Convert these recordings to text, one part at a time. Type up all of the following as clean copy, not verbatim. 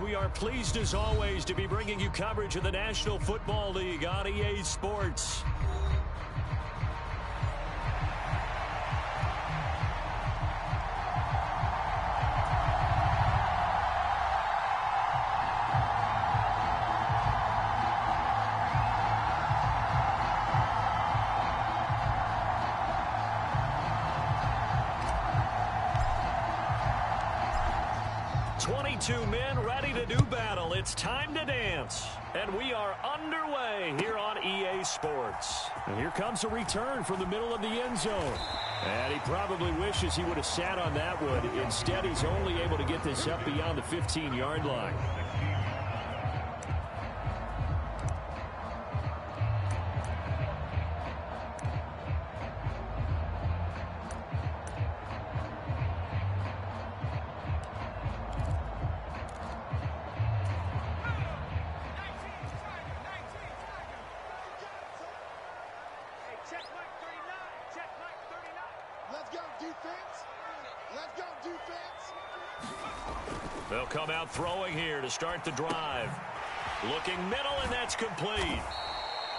We are pleased as always to be bringing you coverage of the National Football League on EA Sports. Men ready to do battle. It's time to dance. And we are underway here on EA Sports. And here comes a return from the middle of the end zone. And he probably wishes he would have sat on that one. Instead, he's only able to get this up beyond the 15-yard line. They'll come out throwing here to start the drive. Looking middle, and that's complete.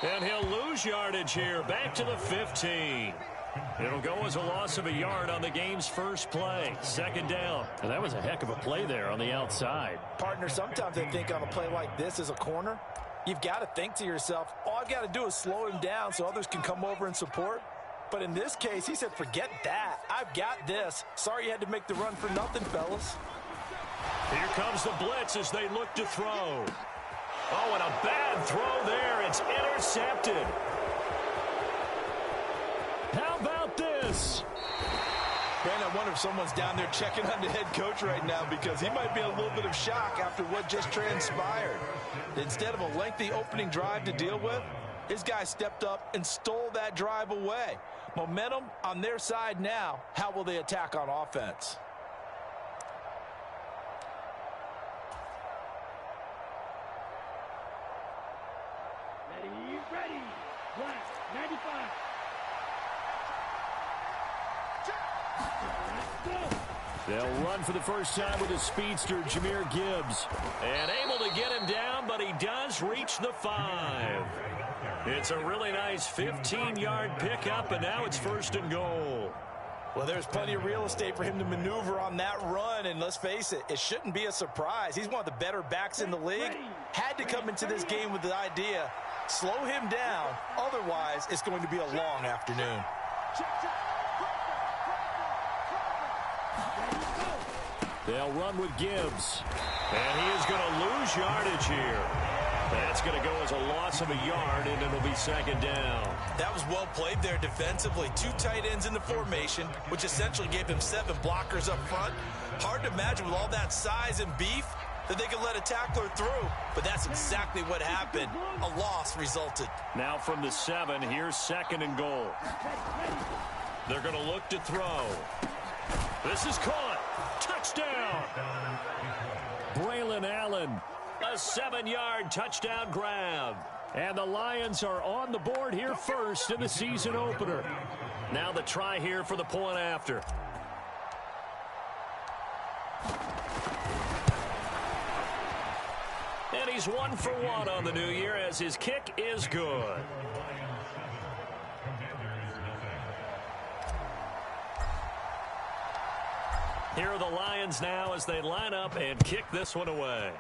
And he'll lose yardage here, back to the 15. It'll go as a loss of a yard on the game's first play. Second down. And that was a heck of a play there on the outside. Partner, sometimes I think on a play like this as a corner, you've got to think to yourself, all I've got to do is slow him down so others can come over and support. But in this case, he said, forget that. I've got this. Sorry you had to make the run for nothing, fellas. Here comes the blitz as they look to throw. Oh, and a bad throw there. It's intercepted. How about this? Man, I wonder if someone's down there checking on the head coach right now because he might be in a little bit of shock after what just transpired. Instead of a lengthy opening drive to deal with, his guy stepped up and stole that drive away. Momentum on their side now. How will they attack on offense? Ready. Black, 95. They'll run for the first time with his speedster, Jahmyr Gibbs. And able to get him down, but he does reach the 5. It's a really nice 15-yard pickup, and now it's first and goal. Well, there's plenty of real estate for him to maneuver on that run, and let's face it, it shouldn't be a surprise. He's one of the better backs in the league. Had to come into this game with the idea, slow him down, otherwise it's going to be a long afternoon. They'll run with Gibbs, and he is going to lose yardage here. That's going to go as a loss of a yard, and it'll be second down. That was well played there defensively. 2 tight ends in the formation, which essentially gave him 7 blockers up front. Hard to imagine with all that size and beef that they could let a tackler through, but that's exactly what happened. A loss resulted. Now from the 7, here's second and goal. They're going to look to throw. This is caught. Touchdown. Braylon Allen. A 7-yard touchdown grab. And the Lions are on the board here first in the season opener. Now the try here for the point after. And he's 1 for 1 on the new year as his kick is good. Here are the Lions now as they line up and kick this one away.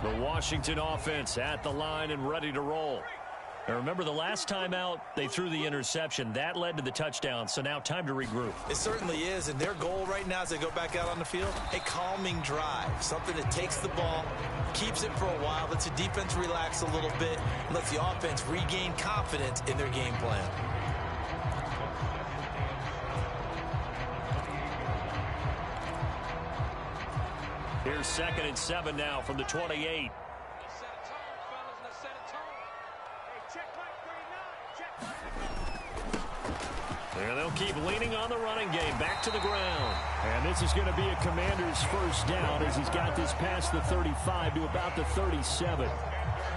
The Washington offense at the line and ready to roll. Now remember, the last time out, they threw the interception. That led to the touchdown, so now time to regroup. It certainly is, and their goal right now as they go back out on the field, a calming drive, something that takes the ball, keeps it for a while, lets the defense relax a little bit, and lets the offense regain confidence in their game plan. Here's second and 7 now from the 28. And they'll keep leaning on the running game. Back to the ground. And this is going to be a Commander's first down as he's got this past the 35 to about the 37.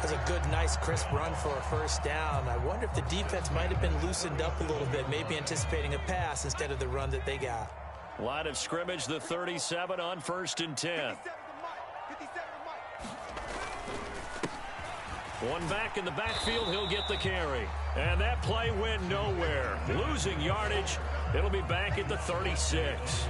That's a good, nice, crisp run for a first down. I wonder if the defense might have been loosened up a little bit, maybe anticipating a pass instead of the run that they got. Line of scrimmage, the 37 on 1st and 10. One back in the backfield, he'll get the carry. And that play went nowhere. Losing yardage, it'll be back at the 36.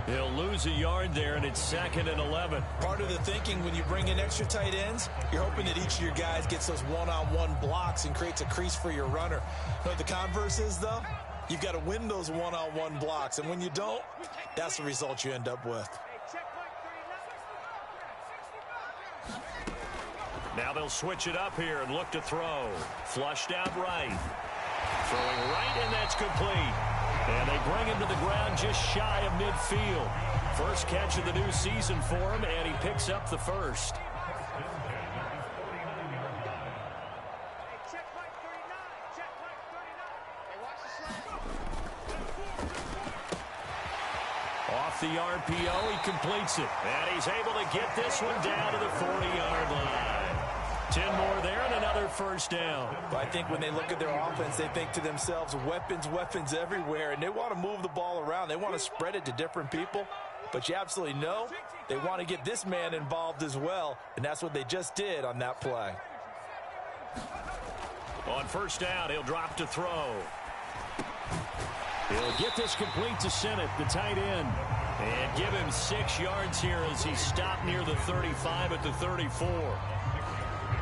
He'll lose a yard there, and it's 2nd and 11. Part of the thinking when you bring in extra tight ends, you're hoping that each of your guys gets those one-on-one blocks and creates a crease for your runner. You know what the converse is, though? You've got to win those one-on-one blocks, and when you don't, that's the result you end up with. Now they'll switch it up here and look to throw. Flushed out right. Throwing right, and that's complete. And they bring him to the ground just shy of midfield. First catch of the new season for him, and he picks up the first. Off the RPO, he completes it. And he's able to get this one down to the 40-yard line. 10 more there and another first down. Well, I think when they look at their offense, they think to themselves, weapons, weapons everywhere, and they want to move the ball around. They want to spread it to different people, but you absolutely know they want to get this man involved as well, and that's what they just did on that play. On first down, he'll drop to throw. He'll get this complete to Sennett, the tight end, and give him 6 yards here as he stopped near the 35 at the 34.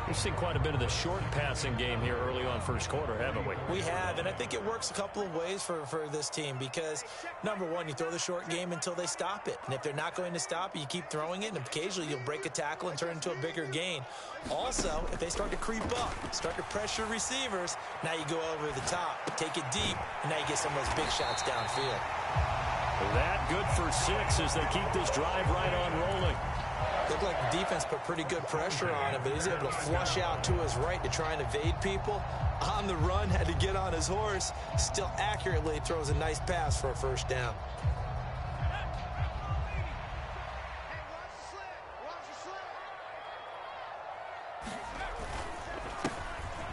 We've seen quite a bit of the short passing game here early on first quarter, haven't we? We have, and I think it works a couple of ways for this team because, number one, you throw the short game until they stop it. And if they're not going to stop it, you keep throwing it, and occasionally you'll break a tackle and turn it into a bigger gain. Also, if they start to creep up, start to pressure receivers, now you go over the top, take it deep, and now you get some of those big shots downfield. That good for 6 as they keep this drive right on rolling. Looked like the defense put pretty good pressure on him, but he's able to flush out to his right to try and evade people. On the run, had to get on his horse. Still accurately throws a nice pass for a first down.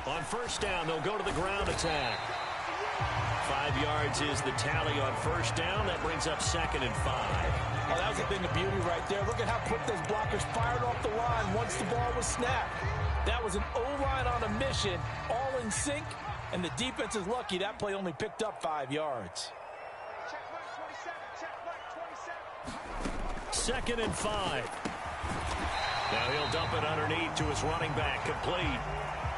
On first down, they'll go to the ground attack. 5 yards is the tally on first down. That brings up 2nd and 5. Oh, that was a thing of beauty right there. Look at how quick those blockers fired off the line once the ball was snapped. That was an O-line on a mission, all in sync, and the defense is lucky that play only picked up 5 yards. 2nd and 5. Now he'll dump it underneath to his running back, complete.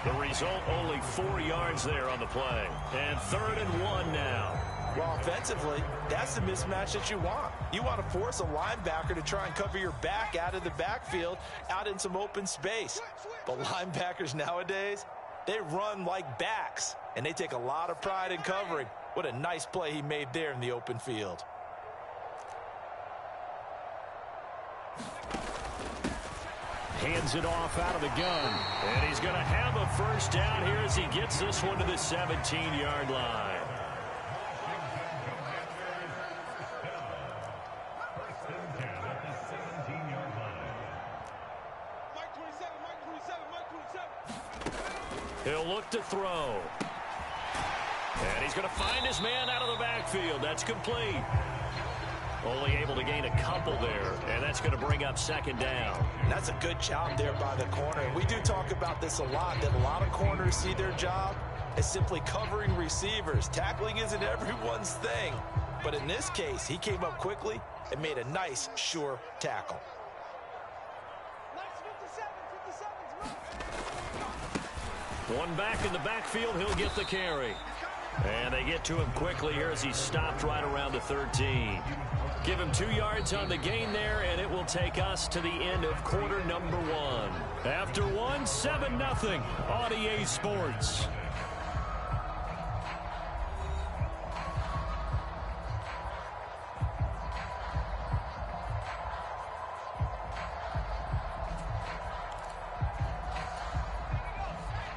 The result, only 4 yards there on the play. And 3rd and 1 now. Well, offensively, that's the mismatch that you want. You want to force a linebacker to try and cover your back out of the backfield, out in some open space. But linebackers nowadays, they run like backs, and they take a lot of pride in covering. What a nice play he made there in the open field. Hands it off out of the gun. And he's going to have a first down here as he gets this one to the 17-yard line. He'll look to throw. And he's going to find his man out of the backfield. That's complete. Only able to gain a couple there, and that's going to bring up 2nd down. That's a good job there by the corner. We do talk about this a lot, that a lot of corners see their job as simply covering receivers. Tackling isn't everyone's thing. But in this case, he came up quickly and made a nice, sure tackle. One back in the backfield, he'll get the carry. And they get to him quickly here as he stopped right around the 13. Give him 2 yards on the gain there, and it will take us to the end of quarter number 1. After one, 7-0 on EA Sports.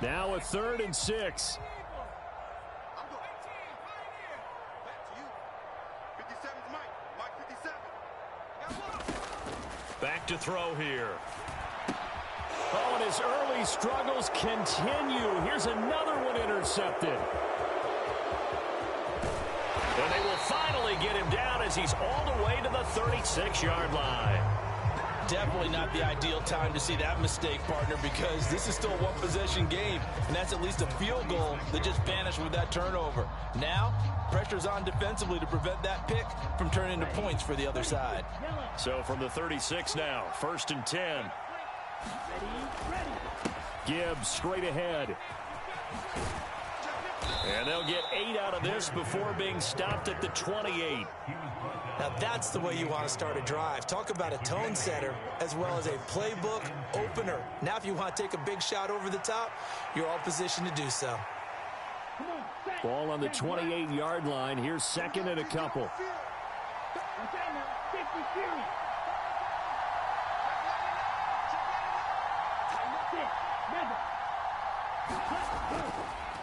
Now a 3rd and 6. to throw here. Oh, and his early struggles continue. Here's another one intercepted. And they will finally get him down as he's all the way to the 36-yard line. Definitely not the ideal time to see that mistake, partner, because this is still a one-possession game, and that's at least a field goal that just vanished with that turnover. Now, pressure's on defensively to prevent that pick from turning into points for the other side. So from the 36 now, 1st and 10. Gibbs straight ahead. And they'll get 8 out of this before being stopped at the 28. Now that's the way you want to start a drive. Talk about a tone setter as well as a playbook opener. Now if you want to take a big shot over the top, you're all positioned to do so. Ball on the 28-yard line. Here's 2nd and a couple.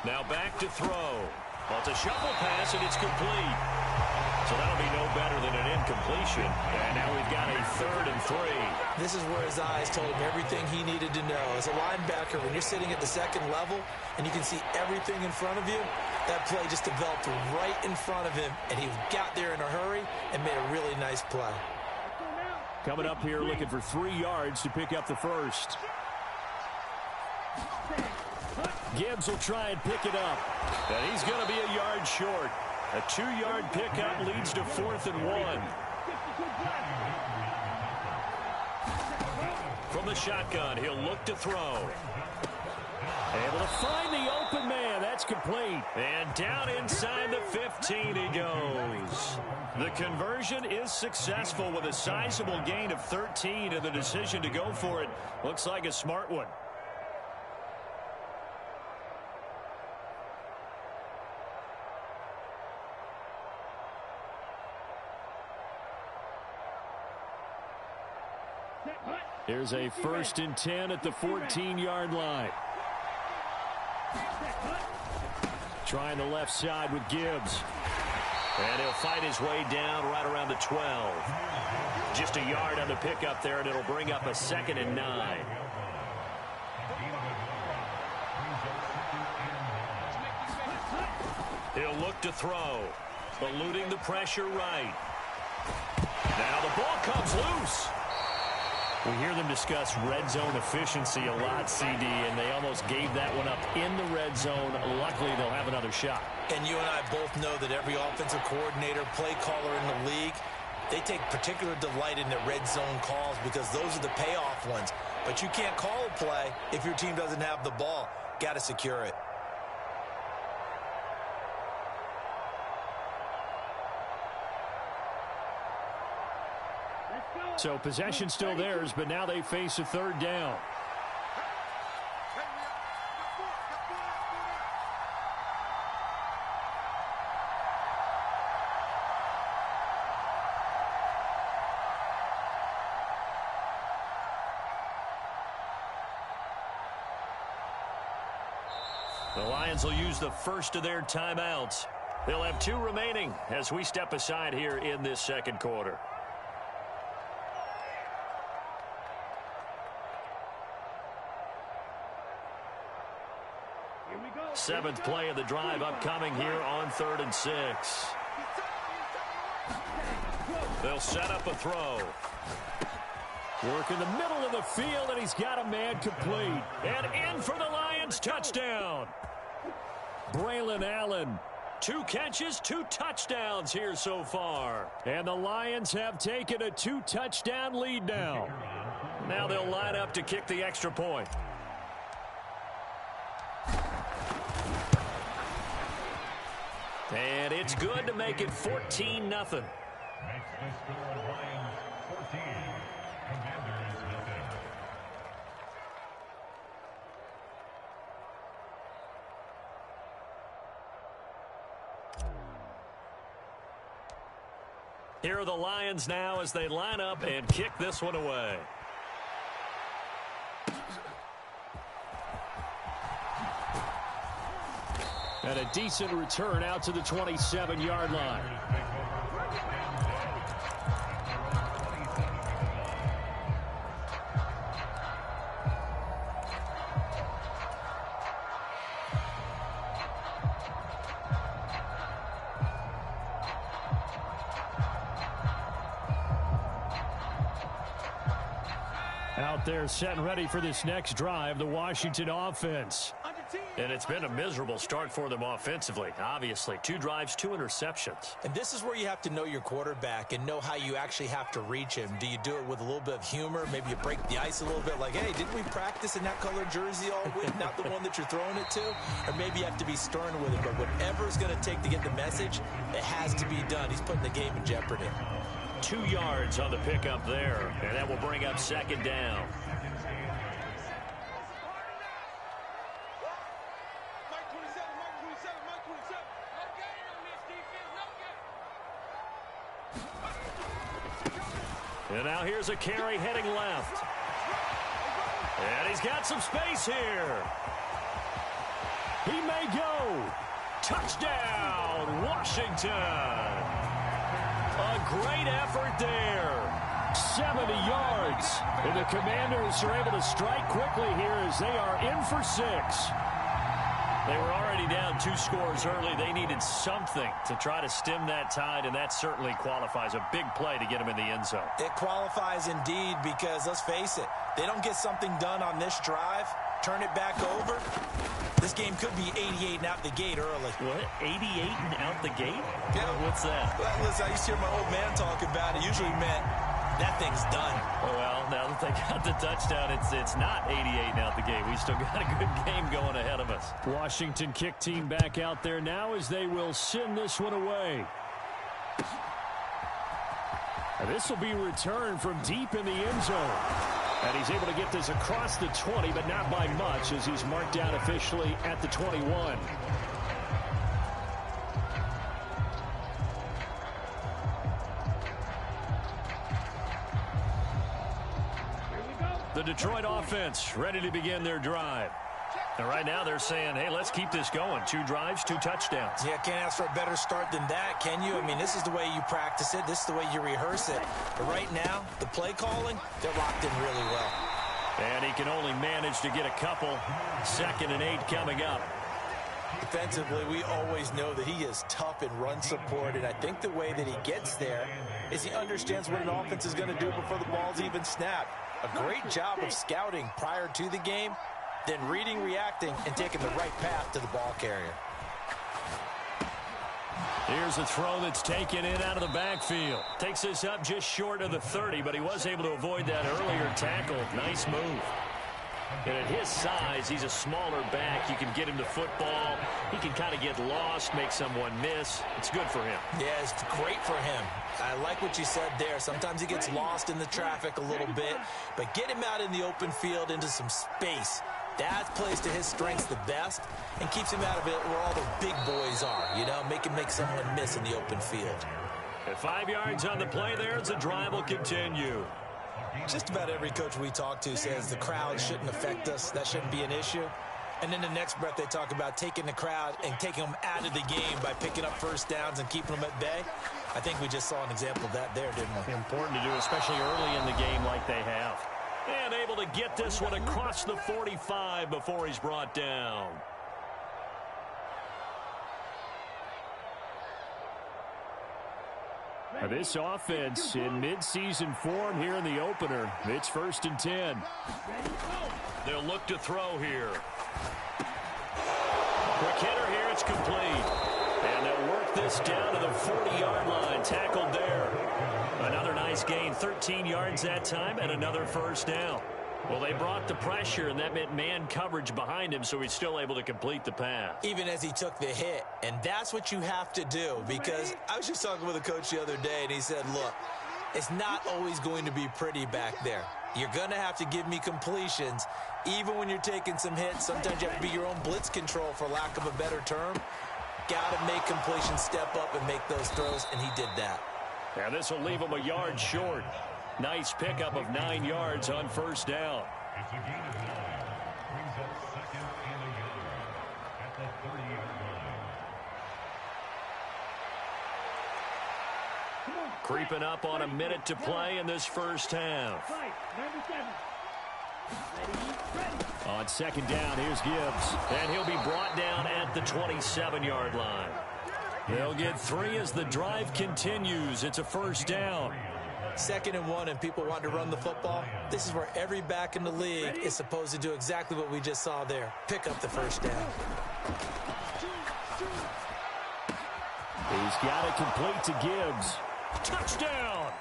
Now back to throw. Well, it's a shovel pass, and it's complete. So that'll be no better than an incompletion. And now we've got a 3rd and 3. This is where his eyes told him everything he needed to know. As a linebacker, when you're sitting at the 2nd level and you can see everything in front of you, that play just developed right in front of him, and he got there in a hurry and made a really nice play. Coming up here looking for 3 yards to pick up the first. Gibbs will try and pick it up. And he's going to be a yard short. A 2-yard pickup leads to 4th and 1. From the shotgun, he'll look to throw. Able to find the open man. That's complete. And down inside the 15 he goes. The conversion is successful with a sizable gain of 13, and the decision to go for it looks like a smart one. Here's a 1st and 10 at the 14-yard line. Trying the left side with Gibbs. And he'll fight his way down right around the 12. Just a yard on the pickup there, and it'll bring up a 2nd and 9. He'll look to throw. Eluding the pressure right. Now the ball comes loose. We hear them discuss red zone efficiency a lot, CD, and they almost gave that one up in the red zone. Luckily, they'll have another shot. And you and I both know that every offensive coordinator, play caller in the league, they take particular delight in their red zone calls because those are the payoff ones. But you can't call a play if your team doesn't have the ball. Got to secure it. So possession still theirs, but now they face a 3rd down. The Lions will use the first of their timeouts. They'll have 2 remaining as we step aside here in this 2nd quarter. Seventh play of the drive upcoming here on 3rd and 6. They'll set up a throw. Work in the middle of the field, and he's got a man complete. And in for the Lions touchdown. Braylon Allen. 2 catches, 2 touchdowns here so far. And the Lions have taken a 2-touchdown lead now. Now they'll line up to kick the extra point. And it's good to make it 14-0. Here are the Lions now as they line up and kick this one away. And a decent return out to the 27-yard line. Out there set and ready for this next drive, the Washington offense. And it's been a miserable start for them offensively. Obviously, 2 drives, 2 interceptions. And this is where you have to know your quarterback and know how you actually have to reach him. Do you do it with a little bit of humor? Maybe you break the ice a little bit like, hey, didn't we practice in that color jersey all week, not the one that you're throwing it to? Or maybe you have to be stern with it. But whatever it's going to take to get the message, it has to be done. He's putting the game in jeopardy. 2 yards on the pickup there, and that will bring up 2nd down. And now here's a carry heading left. And he's got some space here. He may go. Touchdown, Washington. A great effort there. 70 yards. And the Commanders are able to strike quickly here as they are in for 6. They were already down 2 scores early. They needed something to try to stem that tide, and that certainly qualifies. A big play to get them in the end zone. It qualifies indeed because, let's face it, they don't get something done on this drive, turn it back over, this game could be 88 and out the gate early. What? 88 and out the gate? Yeah. What's that? Well, listen, I used to hear my old man talk about it. Usually meant that thing's done. Well, now that they got the touchdown, it's not 88 and out the gate. We still got a good game going ahead of us. Washington kick team back out there now as they will send this one away. And this will be returned from deep in the end zone. And he's able to get this across the 20, but not by much as he's marked down officially at the 21. The Detroit offense ready to begin their drive. And right now they're saying, hey, let's keep this going. 2 drives, 2 touchdowns. Yeah, can't ask for a better start than that, can you? I mean, this is the way you practice it. This is the way you rehearse it. But right now, the play calling, they're locked in really well. And he can only manage to get a couple. 2nd and 8 coming up. Defensively, we always know that he is tough in run support, and I think the way that he gets there is he understands what an offense is going to do before the ball's even snapped. A great job of scouting prior to the game, then reading, reacting, and taking the right path to the ball carrier. Here's a throw that's taken in out of the backfield. Takes this up just short of the 30, but he was able to avoid that earlier tackle. Nice move. And at his size, he's a smaller back. You can get him the football. He can kind of get lost, make someone miss. It's good for him. Yeah, it's great for him. I like what you said there. Sometimes he gets lost in the traffic a little bit, but get him out in the open field into some space. That plays to his strengths the best and keeps him out of it where all the big boys are, you know, make someone miss in the open field. At 5 yards on the play there, the drive will continue. Just about every coach we talk to says the crowd shouldn't affect us. That shouldn't be an issue. And in the next breath, they talk about taking the crowd and taking them out of the game by picking up first downs and keeping them at bay. I think we just saw an example of that there, didn't we? Important to do, especially early in the game like they have. And able to get this one across the 45 before he's brought down. This offense in midseason form here in the opener. It's 1st and 10. They'll look to throw here. Quick hitter here, it's complete. And they'll work this down to the 40-yard line. Tackled there. Another nice gain, 13 yards that time, and another first down. Well, they brought the pressure, and that meant man coverage behind him, so he's still able to complete the pass. Even as he took the hit, and that's what you have to do, because I was just talking with a coach the other day, and he said, look, it's not always going to be pretty back there. You're going to have to give me completions, even when you're taking some hits. Sometimes you have to be your own blitz control, for lack of a better term. Got to make completions, step up, and make those throws, and he did that. Now this will leave him a yard short. Nice pickup of 9 yards on first down. Creeping up on a minute to play in this first half. On 2nd down, here's Gibbs. And he'll be brought down at the 27-yard line. They'll get 3 as the drive continues. It's a first down. 2nd and 1 and people want to run the football, this is where every back in the league is supposed to do exactly what we just saw there. Pick up the first down. He's got it complete to Gibbs. Touchdown!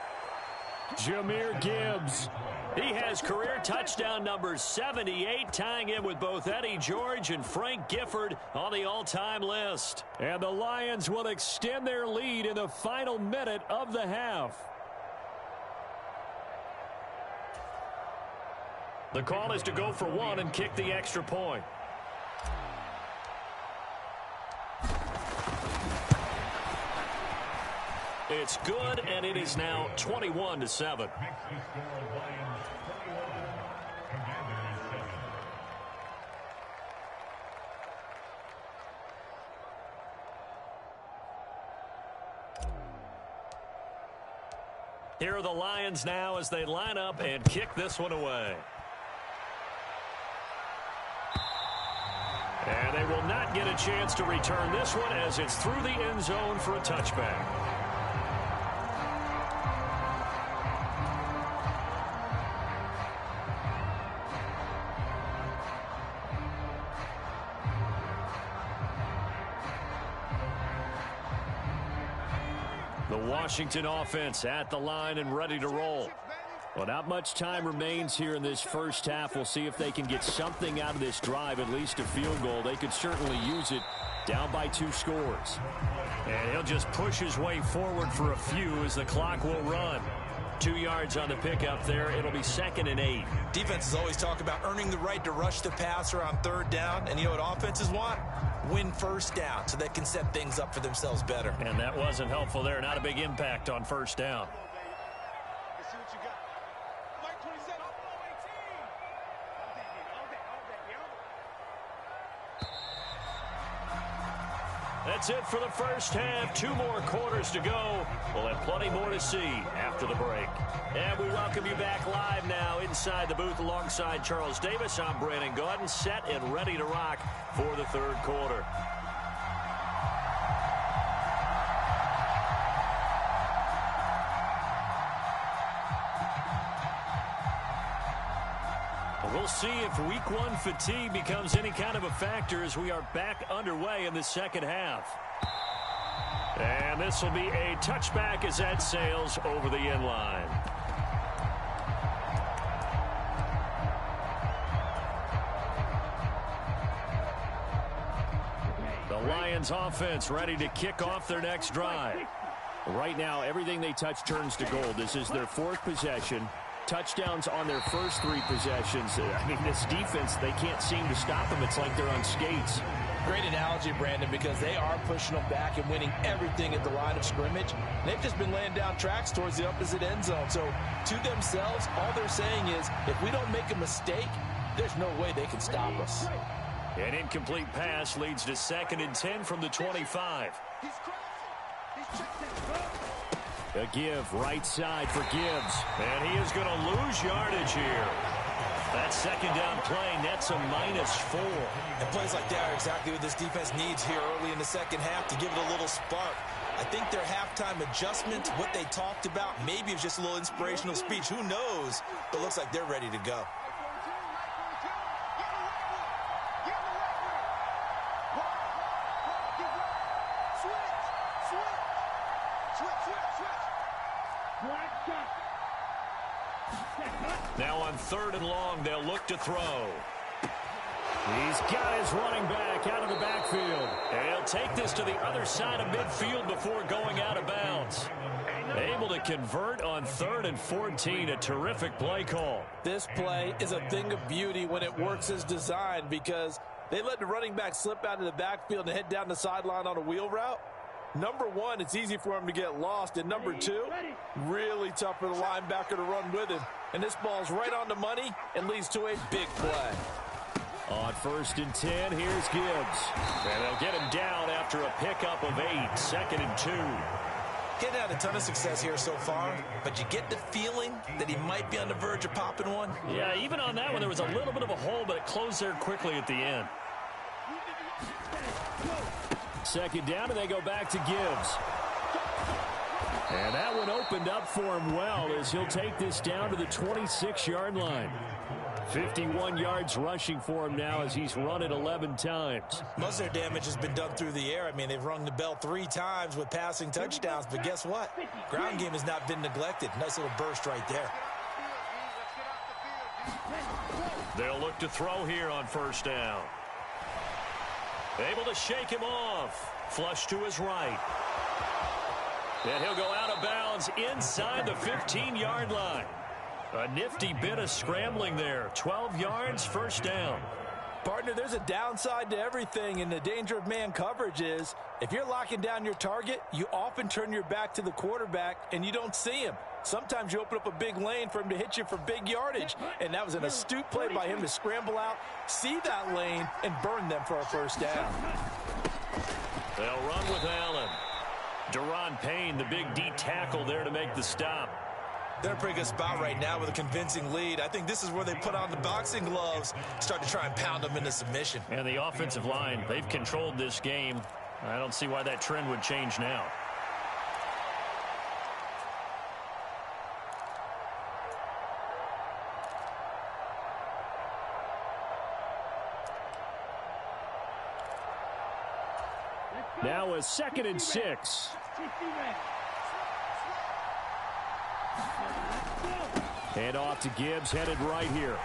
Jahmyr Gibbs. He has career touchdown number 78, tying him with both Eddie George and Frank Gifford on the all-time list. And the Lions will extend their lead in the final minute of the half. The call is to go for one and kick the extra point. It's good, and it is now 21-7. Here are the Lions now as they line up and kick this one away. And they will not get a chance to return this one as it's through the end zone for a touchback. The Washington offense at the line and ready to roll. Well, not much time remains here in this first half. We'll see if they can get something out of this drive, at least a field goal. They could certainly use it down by 2 scores. And he'll just push his way forward for a few as the clock will run. 2 yards on the pickup there. It'll be 2nd and 8. Defenses always talk about earning the right to rush the passer on 3rd down. And you know what offenses want? Win first down so they can set things up for themselves better. And that wasn't helpful there. Not a big impact on 1st down. That's it for the first half. 2 more quarters to go. We'll have plenty more to see after the break. And we welcome you back live now inside the booth alongside Charles Davis. I'm Brandon Gaudin, set and ready to rock for the 3rd quarter. We'll see if week 1 fatigue becomes any kind of a factor as we are back underway in the 2nd half. And this will be a touchback as that sails over the end line. The Lions offense ready to kick off their next drive. Right now, everything they touch turns to gold. This is their 4th possession. Touchdowns on their first 3 possessions. I mean, this defense, they can't seem to stop them. It's like they're on skates. Great analogy, Brandon, because they are pushing them back and winning everything at the line of scrimmage. They've just been laying down tracks towards the opposite end zone. So to themselves, all they're saying is, if we don't make a mistake, there's no way they can stop us. An incomplete pass leads to 2nd and 10 from the 25. A give right side for Gibbs. And he is going to lose yardage here. That 2nd down play nets a -4. And plays like that are exactly what this defense needs here early in the 2nd half to give it a little spark. I think their halftime adjustment, what they talked about, maybe it was just a little inspirational speech. Who knows? But it looks like they're ready to go. Now on 3rd and long, they'll look to throw. He's got his running back out of the backfield. And he'll take this to the other side of midfield before going out of bounds. Able to convert on 3rd and 14. A terrific play call. This play is a thing of beauty when it works as designed because they let the running back slip out of the backfield and head down the sideline on a wheel route. Number 1, it's easy for him to get lost. And number 2, really tough for the linebacker to run with him. And this ball's right on the money and leads to a big play. On 1st and 10, here's Gibbs. And they'll get him down after a pickup of 8. 2nd and 2. Getting had a ton of success here so far, but you get the feeling that he might be on the verge of popping one. Yeah, even on that one, there was a little bit of a hole, but it closed there quickly at the end. 2nd down, and they go back to Gibbs. And that one opened up for him well as he'll take this down to the 26-yard line. 51 yards rushing for him now as he's run it 11 times. Most of their damage has been done through the air. I mean, they've rung the bell 3 times with passing touchdowns, but guess what? Ground game has not been neglected. Nice little burst right there. They'll look to throw here on first down. Able to shake him off. Flush to his right. And he'll go out of bounds inside the 15-yard line. A nifty bit of scrambling there. 12 yards, first down. Partner, there's a downside to everything, and the danger of man coverage is if you're locking down your target, you often turn your back to the quarterback and you don't see him. Sometimes you open up a big lane for him to hit you for big yardage, and that was an astute play by him to scramble out, see that lane, and burn them for a first down. They'll run with Allen. Daron Payne, the big D tackle there to make the stop. They're in a pretty good spot right now with a convincing lead. I think this is where they put on the boxing gloves, start to try and pound them into submission. And the offensive line, they've controlled this game. I don't see why that trend would change now. Now a 2nd and 6. Hand off to Gibbs, headed right here.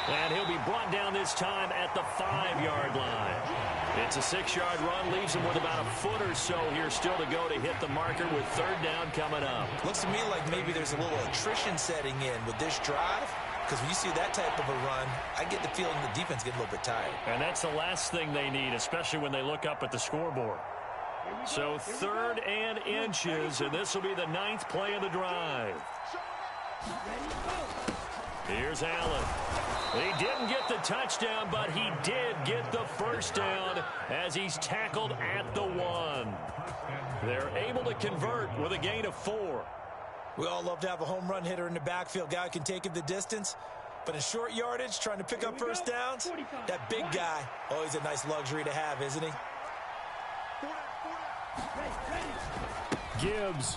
And he'll be brought down this time at the 5-yard line. It's a 6-yard run, leaves him with about a foot or so here still to go to hit the marker with third down coming up. Looks to me like maybe there's a little attrition setting in with this drive, because when you see that type of a run, I get the feeling the defense gets a little bit tired. And that's the last thing they need, especially when they look up at the scoreboard. So 3rd and inches, and this will be the 9th play of the drive. Here's Allen. He didn't get the touchdown, but he did get the first down as he's tackled at the 1. They're able to convert with a gain of 4. We all love to have a home run hitter in the backfield. Guy can take it the distance. But in short yardage, trying to pick up first downs, that big guy, always a nice luxury to have, isn't he? Gibbs.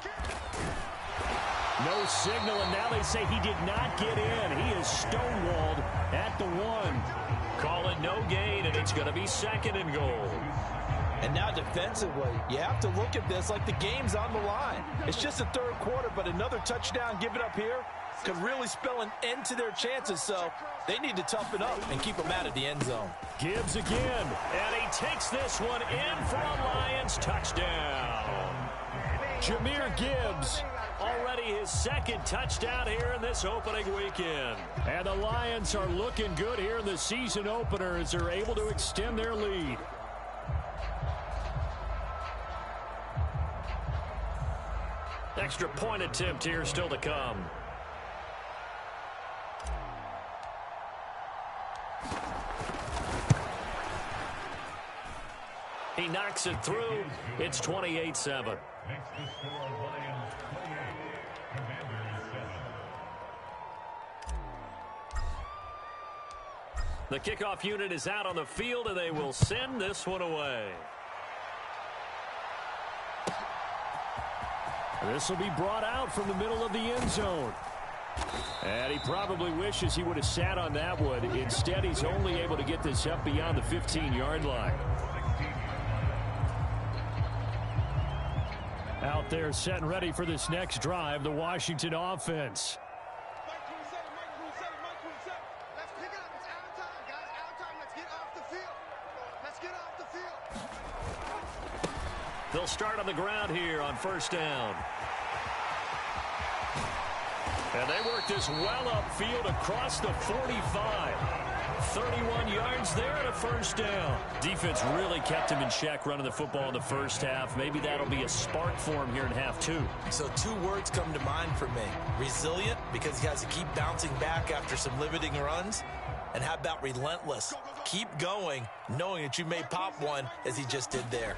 No signal, and now they say he did not get in. He is stonewalled at the 1. Call it no gain, and it's going to be 2nd and goal. And now defensively, you have to look at this like the game's on the line. It's just the 3rd quarter, but another touchdown given up here could really spell an end to their chances, so they need to toughen up and keep them out of the end zone. Gibbs again. And he takes this one in for a Lions touchdown. Jahmyr Gibbs. Already his 2nd touchdown here in this opening weekend. And the Lions are looking good here in the season opener as they're able to extend their lead. Extra point attempt here still to come. He knocks it through. It's 28-7. The kickoff unit is out on the field, and they will send this one away. This will be brought out from the middle of the end zone. And he probably wishes he would have sat on that one. Instead, he's only able to get this up beyond the 15-yard line. Out there set and ready for this next drive, the Washington offense. They'll start on the ground here on first down. And they work this well upfield across the 45. 31 yards there and a first down. Defense really kept him in check running the football in the first half. Maybe that'll be a spark for him here in half 2. So 2 words come to mind for me. Resilient, because he has to keep bouncing back after some limiting runs. And how about relentless? Keep going, knowing that you may pop one as he just did there.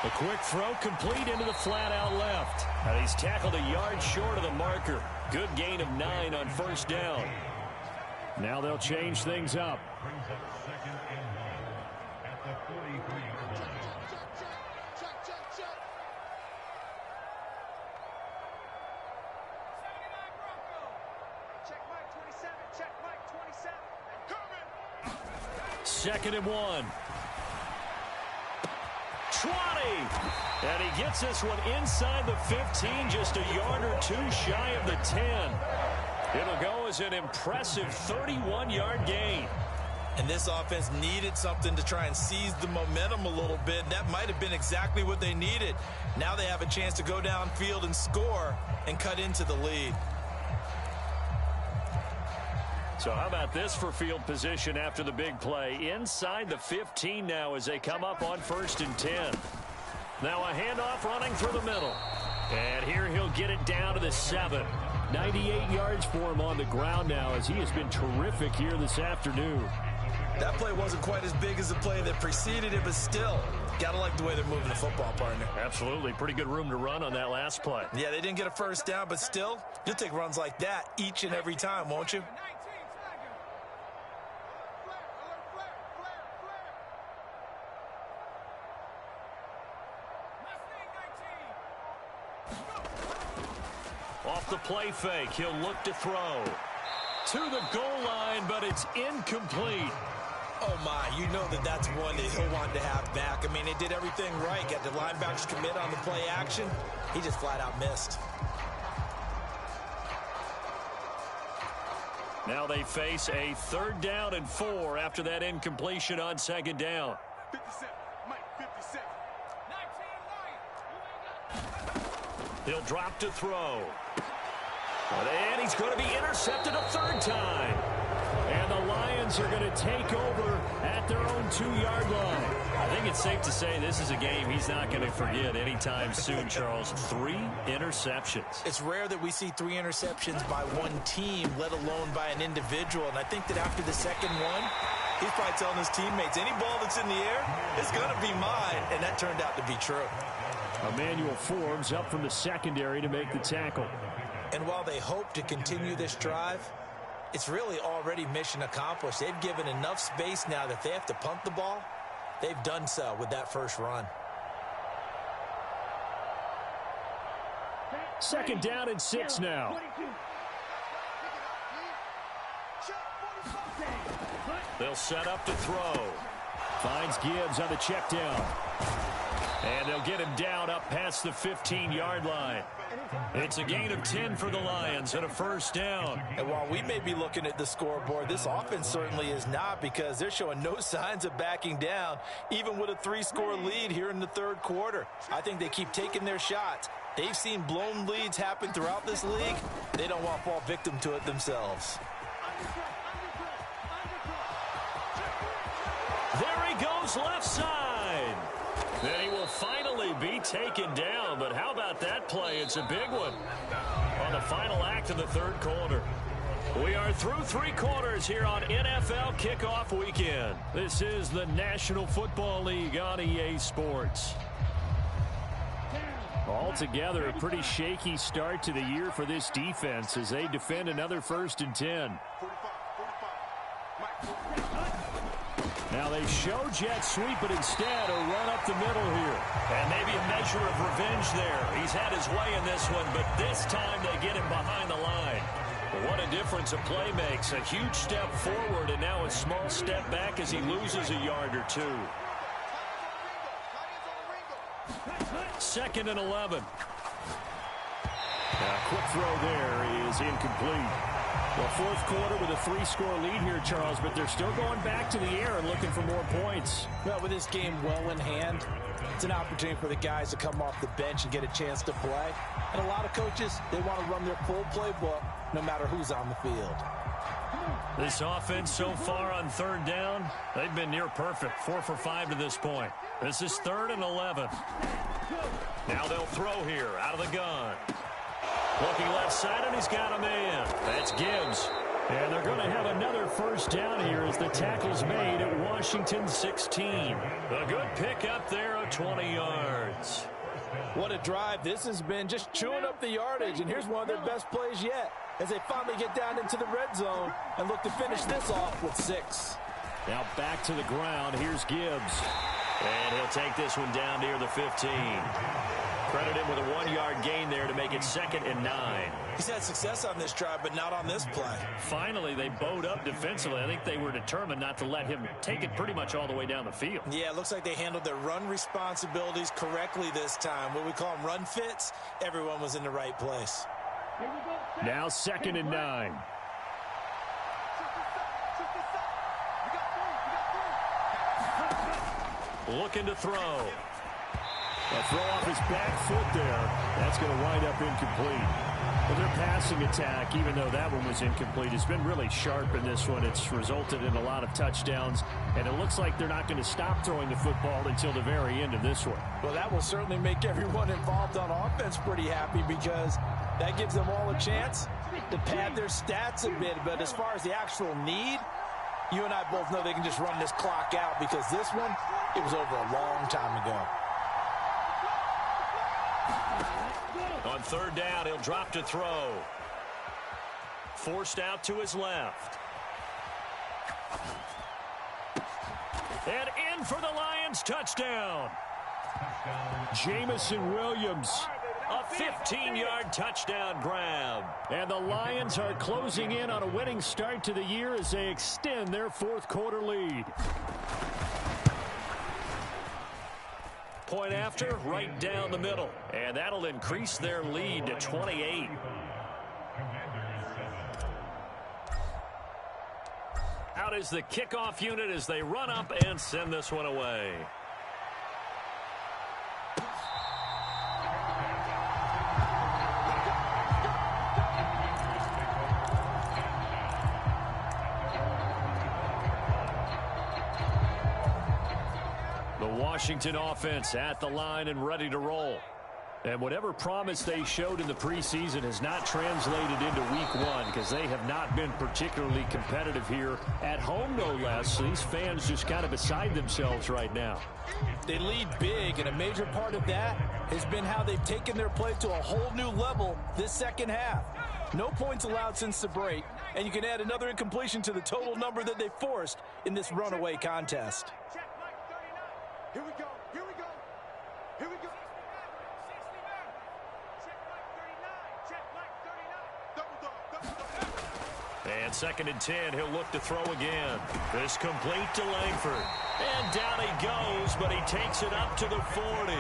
A quick throw complete into the flat out left. And he's tackled a yard short of the marker. Good gain of 9 on first down. Now they'll change things up. 2nd and 1. 20. And he gets this one inside the 15, just a yard or two shy of the 10. It'll go as an impressive 31-yard gain. And this offense needed something to try and seize the momentum a little bit. That might have been exactly what they needed. Now they have a chance to go downfield and score and cut into the lead. So how about this for field position after the big play? Inside the 15 now as they come up on 1st and 10. Now a handoff running through the middle. And here he'll get it down to the 7. 98 yards for him on the ground now as he has been terrific here this afternoon. That play wasn't quite as big as the play that preceded it, but still, gotta like the way they're moving the football, partner. Absolutely. Pretty good room to run on that last play. Yeah, they didn't get a first down, but still, you'll take runs like that each and every time, won't you? Off the play fake, he'll look to throw. To the goal line, but it's incomplete. Oh, my, you know that's one that he'll want to have back. I mean, they did everything right. Got the linebackers commit on the play action. He just flat out missed. Now they face a 3rd down and 4 after that incompletion on 2nd down. 57, Mike, 57. He'll drop to throw. And he's going to be intercepted a 3rd time. And the Lions are going to take over at their own 2-yard line. I think it's safe to say this is a game he's not going to forget anytime soon, Charles. 3 interceptions. It's rare that we see 3 interceptions by one team, let alone by an individual. And I think that after the 2nd one, he's probably telling his teammates, any ball that's in the air, it's going to be mine. And that turned out to be true. Emmanuel Forbes up from the secondary to make the tackle. And while they hope to continue this drive, it's really already mission accomplished. They've given enough space now that they have to punt the ball. They've done so with that first run. 2nd down and 6 now. They'll set up to throw. Finds Gibbs on the check down. And they'll get him down up past the 15-yard line. It's a gain of 10 for the Lions and a 1st down. And while we may be looking at the scoreboard, this offense certainly is not, because they're showing no signs of backing down, even with a 3-score lead here in the 3rd quarter. I think they keep taking their shots. They've seen blown leads happen throughout this league. They don't want to fall victim to it themselves. There he goes left side. Then he will finally be taken down, but how about that play? It's a big one on the final act of the 3rd quarter. We are through 3 quarters here on NFL Kickoff Weekend. This is the National Football League on EA Sports. Altogether, a pretty shaky start to the year for this defense as they defend another 1st and 10. Now they show jet sweep, but instead a run up the middle here. And maybe a measure of revenge there. He's had his way in this one, but this time they get him behind the line. What a difference a play makes. A huge step forward and now a small step back as he loses a yard or 2. 2nd and 11. A quick throw there is incomplete. Well, 4th quarter with a 3-score lead here, Charles, but they're still going back to the air and looking for more points. Well, with this game well in hand, it's an opportunity for the guys to come off the bench and get a chance to play. And a lot of coaches, they want to run their full playbook no matter who's on the field. This offense so far on 3rd down, they've been near perfect. 4 for 5 to this point. This is 3rd and 11. Now they'll throw here out of the gun. Looking left side, and he's got a man. That's Gibbs. And they're going to have another 1st down here as the tackle's made at Washington 16. A good pickup there of 20 yards. What a drive. This has been just chewing up the yardage, and here's one of their best plays yet as they finally get down into the red zone and look to finish this off with 6. Now back to the ground. Here's Gibbs. And he'll take this one down near the 15. Credit him with a 1-yard gain there to make it 2nd and 9. He's had success on this drive, but not on this play. Finally, they bowed up defensively. I think they were determined not to let him take it pretty much all the way down the field. Yeah, it looks like they handled their run responsibilities correctly this time. What we call them run fits, everyone was in the right place. Now 2nd and 9. Looking to throw. A throw off his back foot there. That's going to wind up incomplete. Well, their passing attack, even though that one was incomplete, has been really sharp in this one. It's resulted in a lot of touchdowns, and it looks like they're not going to stop throwing the football until the very end of this one. Well, that will certainly make everyone involved on offense pretty happy because that gives them all a chance to pad their stats a bit. But as far as the actual need, you and I both know they can just run this clock out because this one, it was over a long time ago. On 3rd down, he'll drop to throw. Forced out to his left. And in for the Lions, touchdown. Jameson Williams. A 15-yard touchdown grab. And the Lions are closing in on a winning start to the year as they extend their 4th quarter lead. Point after, right down the middle. And that'll increase their lead to 28. Out is the kickoff unit as they run up and send this one away. Washington offense at the line and ready to roll. And whatever promise they showed in the preseason has not translated into week 1 because they have not been particularly competitive here at home, no less. So these fans just kind of beside themselves right now. They lead big, and a major part of that has been how they've taken their play to a whole new level this second half. No points allowed since the break, and you can add another incompletion to the total number that they forced in this runaway contest. Here we go. Here we go. Here we go. And 2nd and 10, he'll look to throw again. This complete to Langford. And down he goes, but he takes it up to the 40.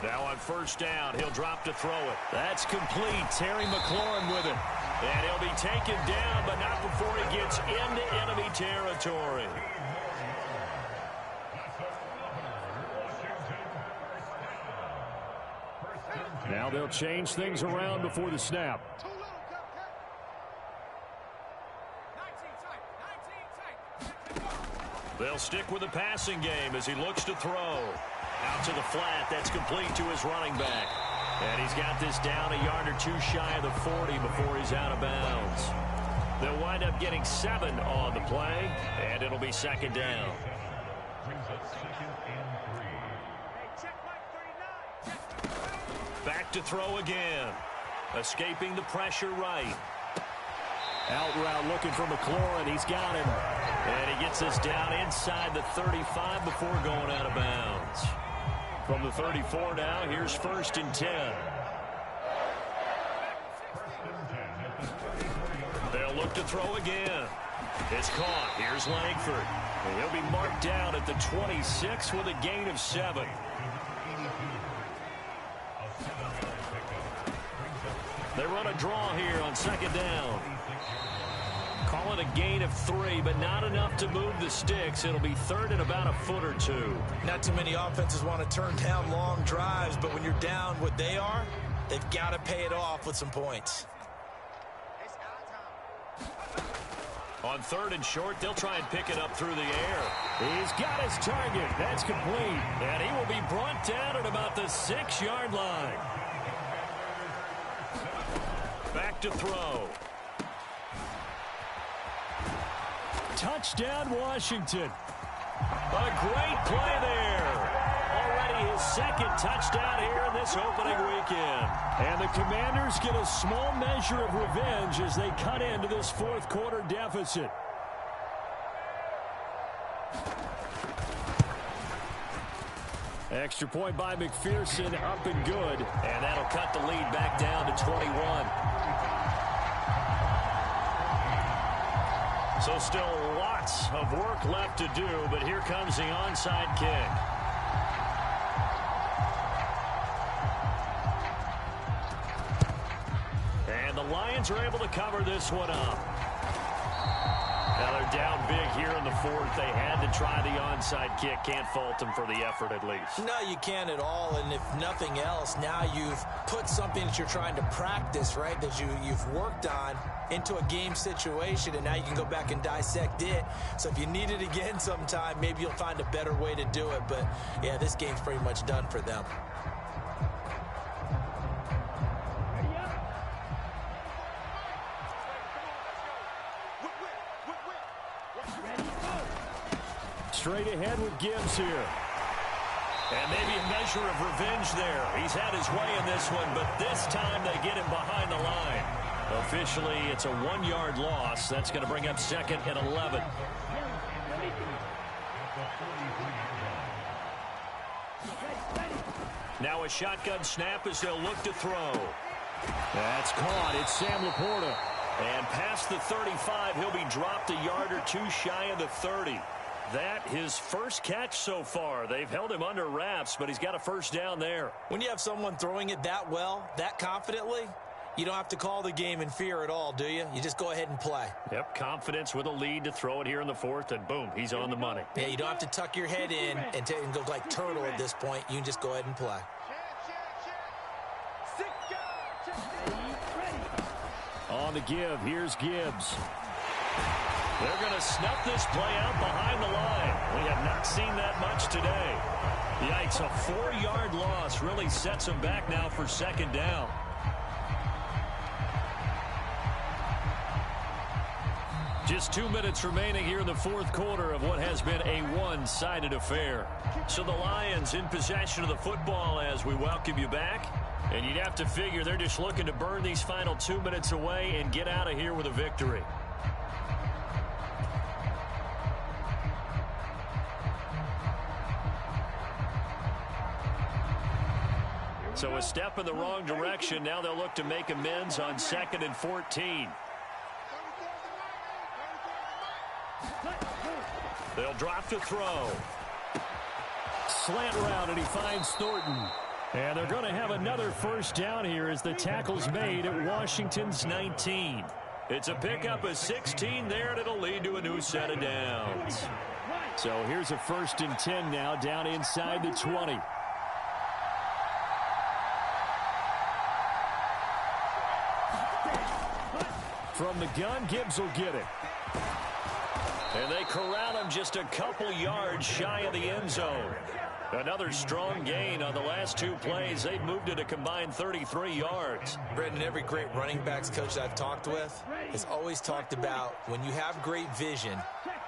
Now on 1st down, he'll drop to throw it. That's complete. Terry McLaurin with it. And he'll be taken down, but not before he gets into enemy territory. Now they'll change things around before the snap. They'll stick with the passing game as he looks to throw. Out to the flat. That's complete to his running back. And he's got this down a yard or 2 shy of the 40 before he's out of bounds. They'll wind up getting 7 on the play, and it'll be 2nd down. Back to throw again. Escaping the pressure right. Out route looking for McLaurin. He's got him. And he gets us down inside the 35 before going out of bounds. From the 34 now, here's 1st and 10. They'll look to throw again. It's caught. Here's Langford. And he'll be marked down at the 26 with a gain of 7. They run a draw here on 2nd down. Call it a gain of 3, but not enough to move the sticks. It'll be 3rd and about a foot or 2. Not too many offenses want to turn down long drives, but when you're down what they are, they've got to pay it off with some points. On 3rd and short, they'll try and pick it up through the air. He's got his target. That's complete. And he will be brought down at about the 6-yard line. Back to throw. Touchdown, Washington. A great play there. Already his 2nd touchdown here in this opening weekend. And the Commanders get a small measure of revenge as they cut into this 4th quarter deficit. Extra point by McPherson, up and good. And that'll cut the lead back down to 21. So still lots of work left to do, but here comes the onside kick. And the Lions are able to cover this one up. Now they're down big here in the fourth. They had to try the onside kick. Can't fault them for the effort at least. No, you can't at all. And if nothing else, now you've put something that you're trying to practice, right, that you've worked on into a game situation, and now you can go back and dissect it. So if you need it again sometime, maybe you'll find a better way to do it. But, yeah, this game's pretty much done for them. Straight ahead with Gibbs here. And maybe a measure of revenge there. He's had his way in this one, but this time they get him behind the line. Officially, it's a 1-yard loss. That's going to bring up second and 11. Now a shotgun snap as they'll look to throw. That's caught. It's Sam Laporta. And past the 35, he'll be dropped a yard or two shy of the 30. That his first catch so far. They've held him under wraps, but he's got a first down there. When you have someone throwing it that well, that confidently, you don't have to call the game in fear at all, do you? You just go ahead and play. Yep, confidence with a lead to throw it here in the fourth, and boom, he's on the money. Yeah, you don't have to tuck your head in and go like turtle at this point. You can just go ahead and play. On the give, here's Gibbs. They're going to snuff this play out behind the line. We have not seen that much today. Yikes, a 4-yard loss really sets them back now for second down. Just 2 minutes remaining here in the fourth quarter of what has been a one-sided affair. So the Lions in possession of the football as we welcome you back. And you'd have to figure they're just looking to burn these final 2 minutes away and get out of here with a victory. So a step in the wrong direction. Now they'll look to make amends on 2nd and 14. They'll drop to throw. Slant route, and he finds Thornton. And they're going to have another first down here as the tackle's made at Washington's 19. It's a pickup of 16 there, and it'll lead to a new set of downs. So here's a 1st and 10 now, down inside the 20. From the gun, Gibbs will get it. And they corral him just a couple yards shy of the end zone. Another strong gain on the last 2 plays. They've moved it a combined 33 yards. Brendan, every great running backs coach I've talked with has always talked about when you have great vision,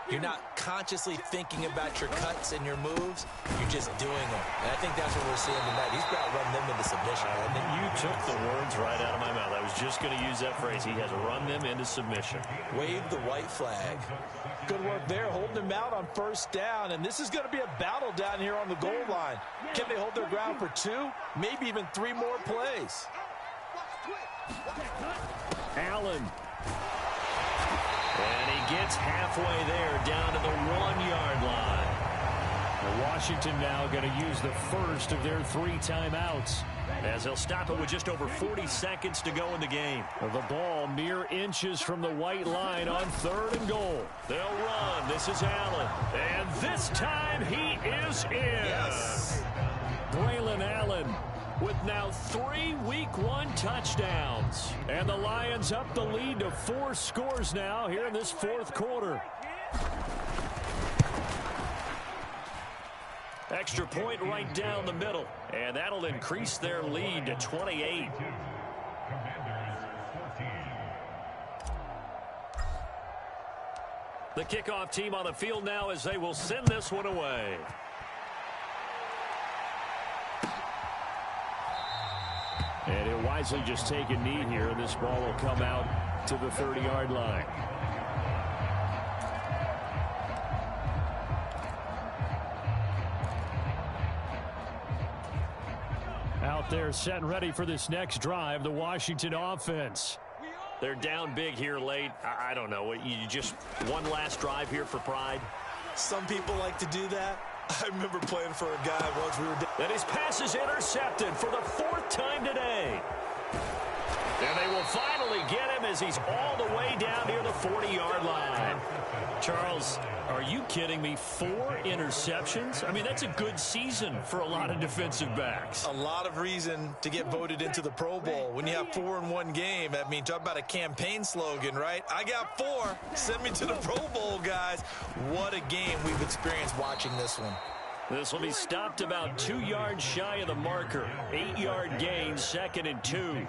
you're not consciously thinking about your cuts and your moves. You're just doing them. And I think that's what we're seeing tonight. He's about to run them into submission. You took the words right out of my mouth. I was just going to use that phrase. He has run them into submission. Wave the white flag. Good work there, holding them out on first down. And this is going to be a battle down here on the goal line. Can they hold their ground for 2, maybe even 3 more plays? Allen. And he gets halfway there, down to the 1-yard line. Washington now going to use the first of their 3 timeouts, as they'll stop it with just over 40 seconds to go in the game. The ball mere inches from the white line on 3rd and goal. They'll run. This is Allen. And this time he is in. Yes. Braylon Allen with now 3 Week 1 touchdowns. And the Lions up the lead to 4 scores now here in this fourth quarter. Extra point right down the middle. And that'll increase their lead to 28. The kickoff team on the field now as they will send this one away. And he'll wisely just take a knee here. This ball will come out to the 30-yard line. They're set and ready for this next drive, the Washington offense. They're down big here late. I don't know. You just one last drive here for pride? Some people like to do that. I remember playing for a guy once we were down. And his pass is intercepted for the 4th time today. And they will finally get him as he's all the way down near the 40-yard line. Charles, are you kidding me? 4 interceptions? I mean, that's a good season for a lot of defensive backs. A lot of reason to get voted into the Pro Bowl. When you have 4 in one game, I mean, talk about a campaign slogan, right? I got 4. Send me to the Pro Bowl, guys. What a game we've experienced watching this one. This will be stopped about 2 yards shy of the marker. 8-yard gain, 2nd and 2.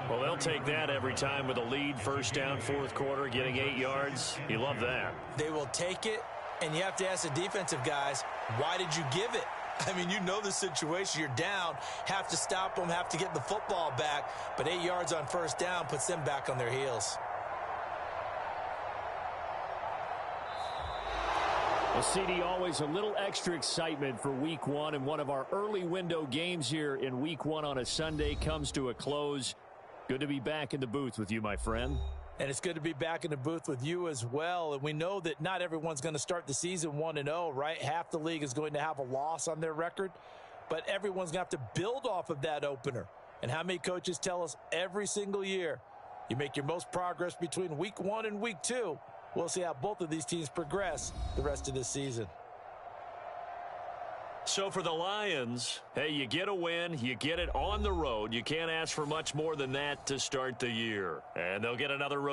Well, they'll take that every time with a lead. First down, 4th quarter, getting 8 yards. You love that. They will take it, and you have to ask the defensive guys, why did you give it? I mean, you know the situation. You're down, have to stop them, have to get the football back, but 8 yards on first down puts them back on their heels. Well, CD, always a little extra excitement for Week 1, and one of our early window games here in Week 1 on a Sunday comes to a close. Good to be back in the booth with you, my friend. And it's good to be back in the booth with you as well. And we know that not everyone's going to start the season 1-0, right? Half the league is going to have a loss on their record, but everyone's going to have to build off of that opener. And how many coaches tell us every single year, you make your most progress between Week 1 and Week 2. We'll see how both of these teams progress the rest of this season. So for the Lions, hey, you get a win, you get it on the road. You can't ask for much more than that to start the year. And they'll get another road.